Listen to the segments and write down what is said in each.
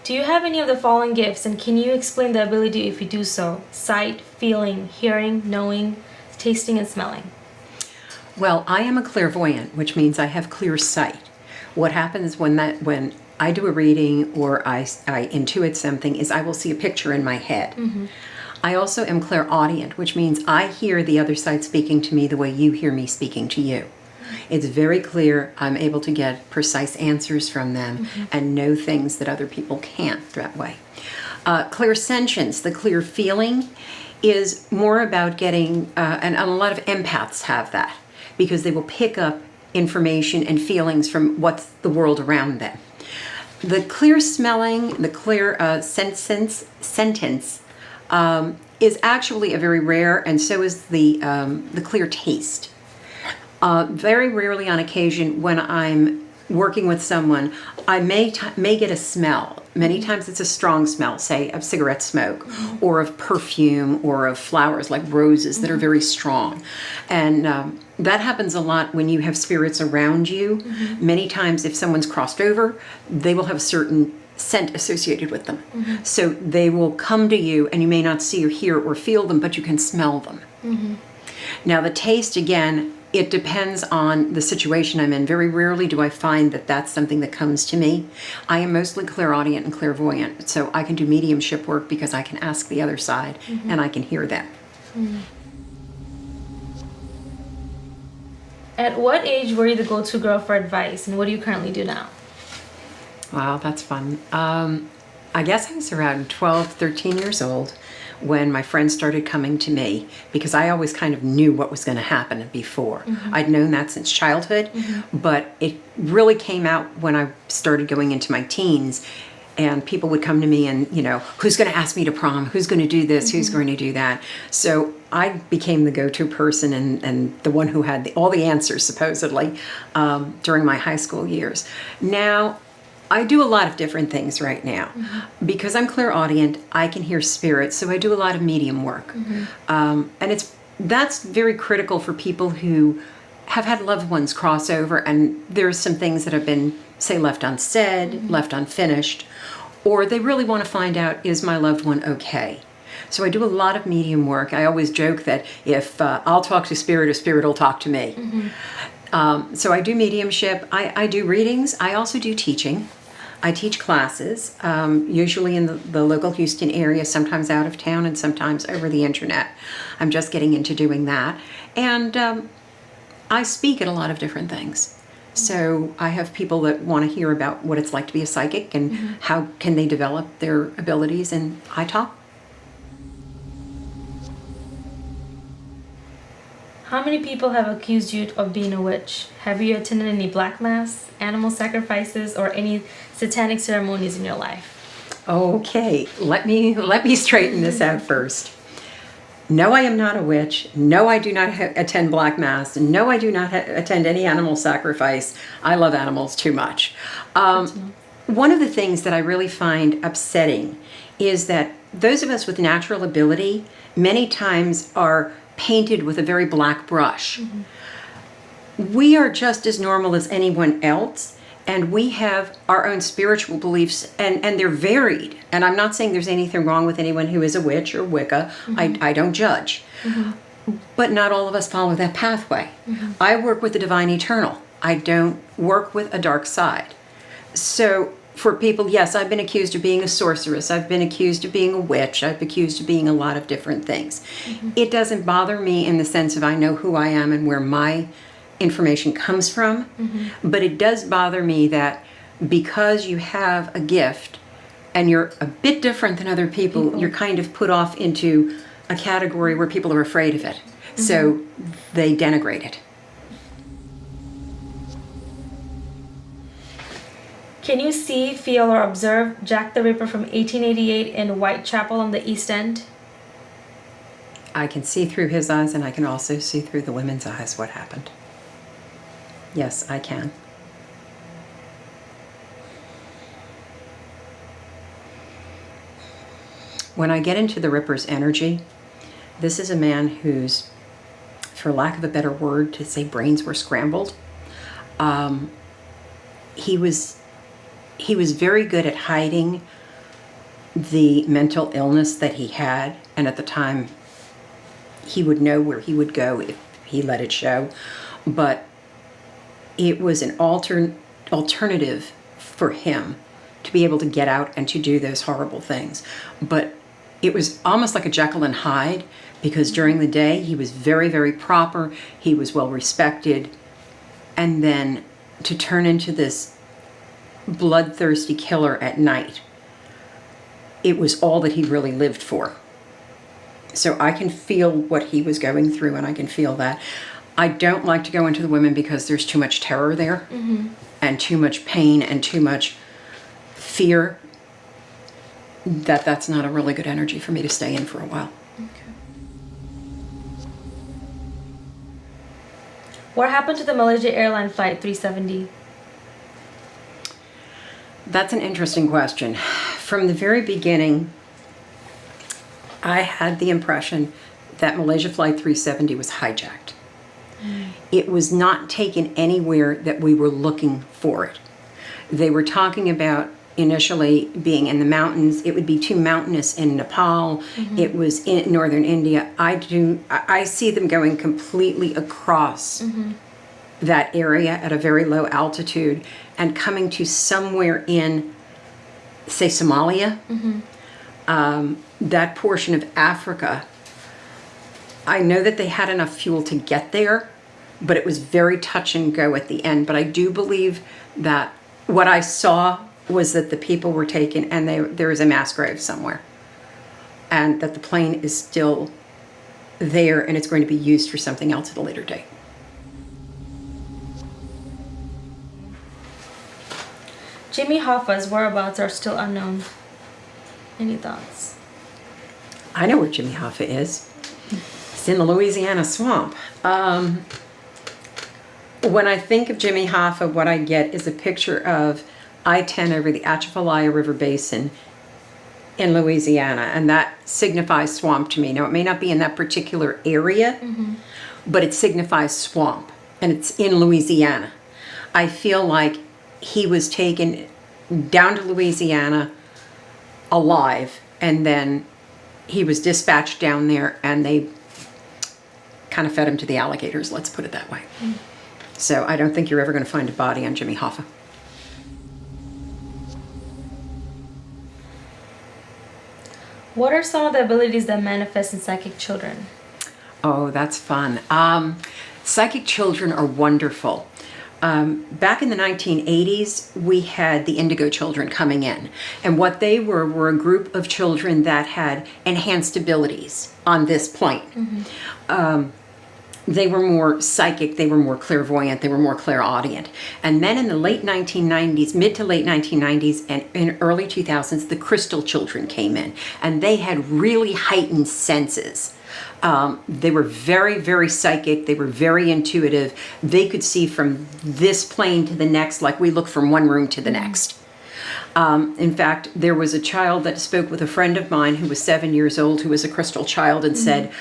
Do you have any of the following gifts, and can you explain the ability if you do so? Sight, feeling, hearing, knowing, tasting, and smelling. Well, I am a clairvoyant, which means I have clear sight. What happens when I do a reading or I intuit something is I will see a picture in my head. I also am clairaudient, which means I hear the other side speaking to me the way you hear me speaking to you. It's very clear. I'm able to get precise answers from them and know things that other people can't that way. Clairsentience, the clear feeling, is more about getting, and a lot of empaths have that, because they will pick up information and feelings from what's the world around them. The clear smelling, the clear sentence is actually a very rare, and so is the clear taste. Very rarely on occasion when I'm working with someone, I may get a smell. Many times it's a strong smell, say of cigarette smoke or of perfume or of flowers like roses that are very strong. And that happens a lot when you have spirits around you. Many times if someone's crossed over, they will have a certain scent associated with them. So they will come to you and you may not see or hear or feel them, but you can smell them. Now the taste, again, it depends on the situation I'm in. Very rarely do I find that that's something that comes to me. I am mostly clairaudient and clairvoyant, so I can do mediumship work because I can ask the other side and I can hear them. At what age were you the go-to girl for advice, and what do you currently do now? Wow, that's fun. I guess I was around 12, 13 years old when my friends started coming to me, because I always kind of knew what was going to happen before. I'd known that since childhood, but it really came out when I started going into my teens, and people would come to me and, you know, who's going to ask me to prom? Who's going to do this? Who's going to do that? So I became the go-to person and the one who had all the answers, supposedly, during my high school years. Now, I do a lot of different things right now. Because I'm clairaudient, I can hear spirits, so I do a lot of medium work. And that's very critical for people who have had loved ones cross over, and there's some things that have been, say, left unsaid, left unfinished, or they really want to find out, is my loved one okay? So I do a lot of medium work. I always joke that if I'll talk to spirit, a spirit will talk to me. So I do mediumship, I do readings, I also do teaching. I teach classes, usually in the local Houston area, sometimes out of town and sometimes over the internet. I'm just getting into doing that. And I speak at a lot of different things. So I have people that want to hear about what it's like to be a psychic and how can they develop their abilities, and I talk. How many people have accused you of being a witch? Have you attended any black mass, animal sacrifices, or any satanic ceremonies in your life? Okay, let me straighten this out first. No, I am not a witch. No, I do not attend black mass. No, I do not attend any animal sacrifice. I love animals too much. One of the things that I really find upsetting is that those of us with natural ability many times are painted with a very black brush. We are just as normal as anyone else, and we have our own spiritual beliefs, and they're varied. And I'm not saying there's anything wrong with anyone who is a witch or Wicca. I don't judge. But not all of us follow that pathway. I work with the divine eternal. I don't work with a dark side. So for people, yes, I've been accused of being a sorceress. I've been accused of being a witch. I've been accused of being a lot of different things. It doesn't bother me in the sense of I know who I am and where my information comes from. But it does bother me that because you have a gift and you're a bit different than other people, you're kind of put off into a category where people are afraid of it. So they denigrate it. Can you see, feel, or observe Jack the Ripper from 1888 in Whitechapel on the East End? I can see through his eyes, and I can also see through the women's eyes what happened. Yes, I can. When I get into the Ripper's energy, this is a man whose, for lack of a better word, to say brains were scrambled. He was very good at hiding the mental illness that he had, and at the time he would know where he would go if he let it show, but it was an alternative for him to be able to get out and to do those horrible things. But it was almost like a Jekyll and Hyde, because during the day he was very, very proper, he was well respected, and then to turn into this bloodthirsty killer at night, it was all that he really lived for. So I can feel what he was going through, and I can feel that. I don't like to go into the women because there's too much terror there, and too much pain and too much fear. That's not a really good energy for me to stay in for a while. Okay. What happened to the Malaysia Airline Flight 370? That's an interesting question. From the very beginning, I had the impression that Malaysia Flight 370 was hijacked. It was not taken anywhere that we were looking for it. They were talking about initially being in the mountains. It would be too mountainous in Nepal. It was in northern India. I see them going completely across that area at a very low altitude and coming to somewhere in, say, Somalia, that portion of Africa. I know that they had enough fuel to get there, but it was very touch and go at the end. But I do believe that what I saw was that the people were taken and there is a mass grave somewhere, and that the plane is still there and it's going to be used for something else at a later date. Jimmy Hoffa's whereabouts are still unknown. Any thoughts? I know where Jimmy Hoffa is. It's in the Louisiana swamp. When I think of Jimmy Hoffa, what I get is a picture of I-10 over the Atchafalaya River Basin in Louisiana, and that signifies swamp to me. Now, it may not be in that particular area, but it signifies swamp, and it's in Louisiana. I feel like he was taken down to Louisiana alive, and then he was dispatched down there, and they kind of fed him to the alligators, let's put it that way. So I don't think you're ever going to find a body on Jimmy Hoffa. What are some of the abilities that manifest in psychic children? Oh, that's fun. Psychic children are wonderful. Back in the 1980s, we had the Indigo children coming in. And what they were a group of children that had enhanced abilities on this plane. They were more psychic, they were more clairvoyant, they were more clairaudient. And then in the late 1990s, mid to late 1990s and in early 2000s, the crystal children came in. And they had really heightened senses. They were very, very psychic. They were very intuitive. They could see from this plane to the next, like we look from one room to the next. In fact, there was a child that spoke with a friend of mine who was 7 years old, who was a crystal child, and said,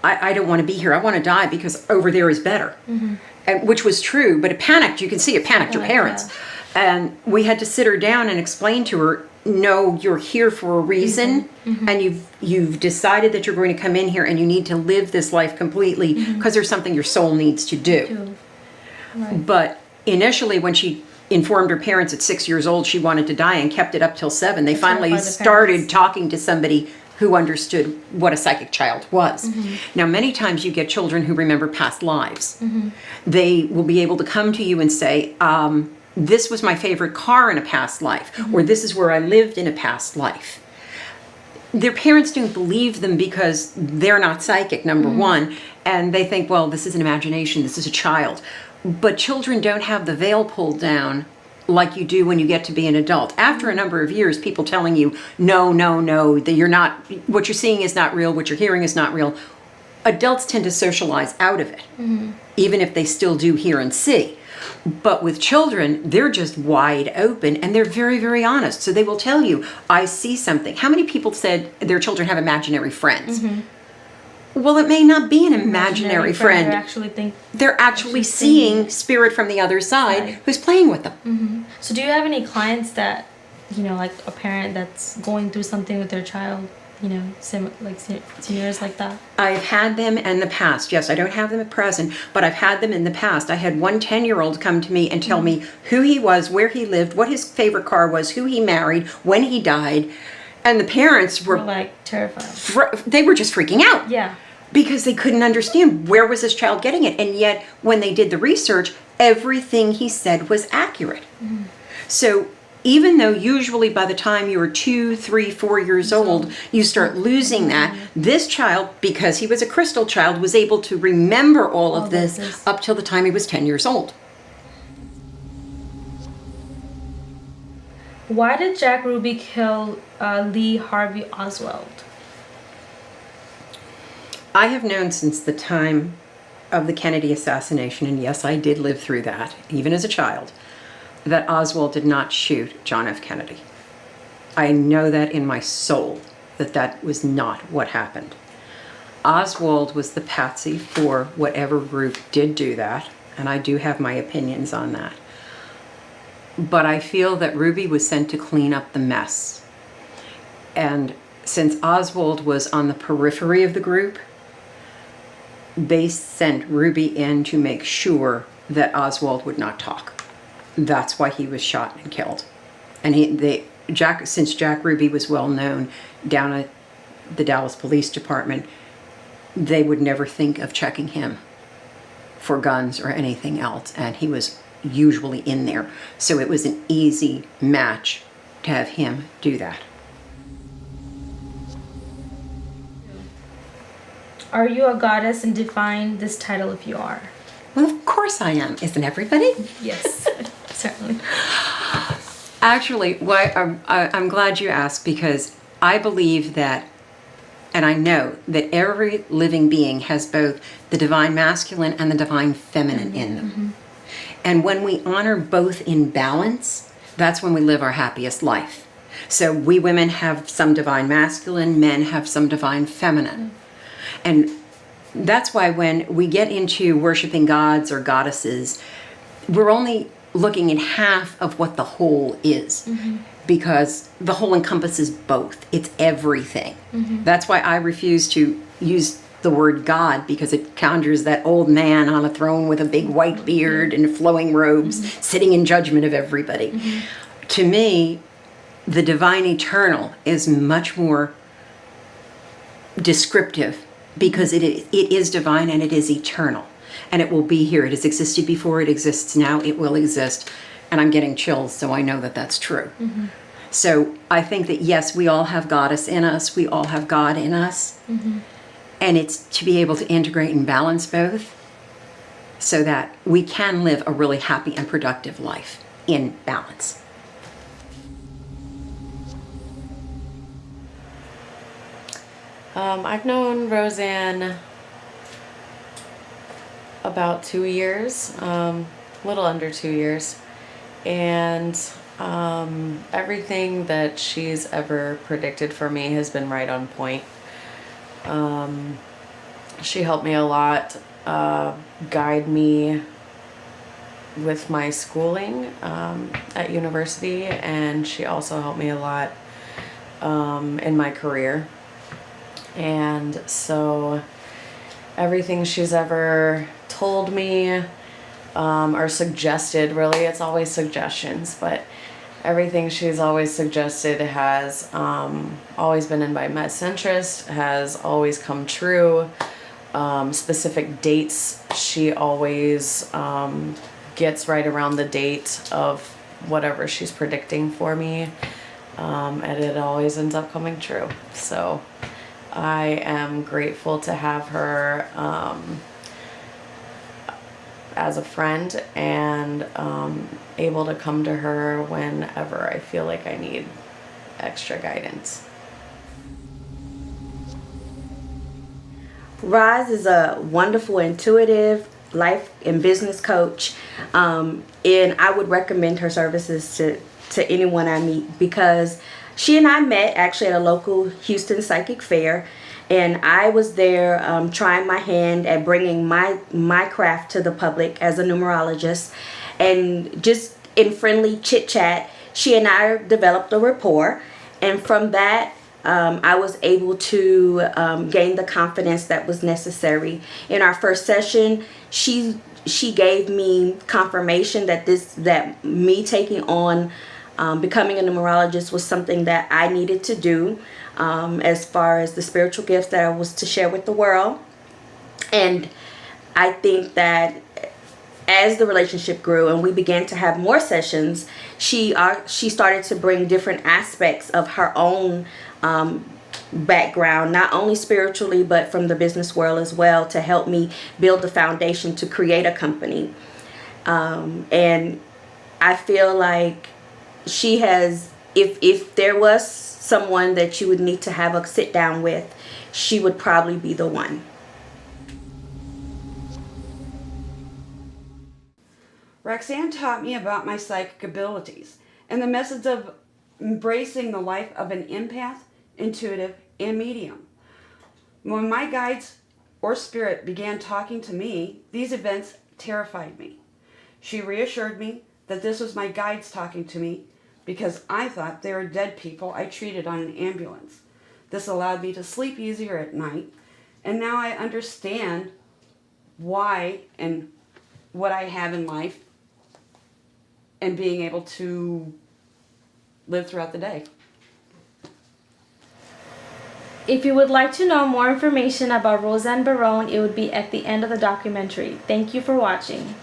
I don't want to be here. I want to die because over there is better. And, which was true, but it panicked. You can see it panicked her parents. And we had to sit her down and explain to her, no, you're here for a reason, and you've decided that you're going to come in here and you need to live this life completely because there's something your soul needs to do. But initially, when she informed her parents at 6 years old she wanted to die and kept it up till 7, they finally started talking to somebody who understood what a psychic child was. Now, many times you get children who remember past lives. They will be able to come to you and say, this was my favorite car in a past life, or this is where I lived in a past life. Their parents don't believe them because they're not psychic, number one, and they think, well, this is an imagination, this is a child. But children don't have the veil pulled down like you do when you get to be an adult. After a number of years, people telling you, no, that you're not, what you're seeing is not real, what you're hearing is not real. Adults tend to socialize out of it, even if they still do hear and see. But with children, they're just wide open and they're very, very honest. So they will tell you, I see something. How many people said their children have imaginary friends? Well, it may not be an imaginary friend. They're actually seeing spirit from the other side who's playing with them. So do you have any clients that like a parent that's going through something with their child, seniors like that? I've had them in the past. Yes, I don't have them at present, but I've had them in the past. I had one 10-year-old come to me and tell me who he was, where he lived, what his favorite car was, who he married, when he died. And the parents were like terrified. They were just freaking out. Yeah. Because they couldn't understand where was this child getting it. And yet, when they did the research, everything he said was accurate. So even though usually by the time you were 2, 3, 4 years old, you start losing that, this child, because he was a crystal child, was able to remember all of this up till the time he was 10 years old. Why did Jack Ruby kill Lee Harvey Oswald? I have known since the time of the Kennedy assassination, and yes, I did live through that, even as a child, that Oswald did not shoot John F. Kennedy. I know that in my soul, that was not what happened. Oswald was the patsy for whatever group did do that, and I do have my opinions on that. But I feel that Ruby was sent to clean up the mess. And since Oswald was on the periphery of the group, they sent Ruby in to make sure that Oswald would not talk. That's why he was shot and killed. And since Jack Ruby was well known down at the Dallas Police Department, they would never think of checking him for guns or anything else. And he was usually in there. So it was an easy match to have him do that. Are you a goddess, and define this title if you are? Well, of course I am. Isn't everybody? Yes, certainly. Actually, I'm glad you asked, because I believe that, and I know that every living being has both the divine masculine and the divine feminine in them. And when we honor both in balance, that's when we live our happiest life. So we women have some divine masculine, men have some divine feminine. And that's why when we get into worshiping gods or goddesses, we're only looking at half of what the whole is, because the whole encompasses both. It's everything. That's why I refuse to use the word God, because it conjures that old man on a throne with a big white beard and flowing robes, sitting in judgment of everybody. To me, the divine eternal is much more descriptive, because it is divine and it is eternal, and it will be here. It has existed before, it exists now, it will exist. And I'm getting chills, so I know that that's true. So I think that yes, we all have goddess in us, we all have God in us, and it's to be able to integrate and balance both so that we can live a really happy and productive life in balance. I've known Rozanne about 2 years, a little under 2 years, and everything that she's ever predicted for me has been right on point. She helped me a lot, guide me with my schooling at university, and she also helped me a lot in my career. And so everything she's ever told me or suggested, really, it's always suggestions, but everything she's always suggested has always been in my best interest, has always come true. Specific dates, she always gets right around the date of whatever she's predicting for me, and it always ends up coming true. So I am grateful to have her as a friend, and able to come to her whenever I feel like I need extra guidance. Roz is a wonderful, intuitive life and business coach, and I would recommend her services to anyone I meet, because she and I met actually at a local Houston psychic fair, and I was there trying my hand at bringing my craft to the public as a numerologist. And just in friendly chit chat, she and I developed a rapport, and from that, I was able to gain the confidence that was necessary. In our first session, she gave me confirmation that me taking on becoming a numerologist was something that I needed to do, as far as the spiritual gifts that I was to share with the world. And I think that as the relationship grew and we began to have more sessions, she started to bring different aspects of her own background, not only spiritually but from the business world as well, to help me build the foundation to create a company. And I feel like she has, if there was someone that you would need to have a sit down with, she would probably be the one. Roxanne taught me about my psychic abilities and the methods of embracing the life of an empath, intuitive, and medium. When my guides or spirit began talking to me, these events terrified me. She reassured me that this was my guides talking to me because I thought they were dead people I treated on an ambulance. This allowed me to sleep easier at night, and now I understand why and what I have in life and being able to live throughout the day. If you would like to know more information about Rozanne Barone, it would be at the end of the documentary. Thank you for watching.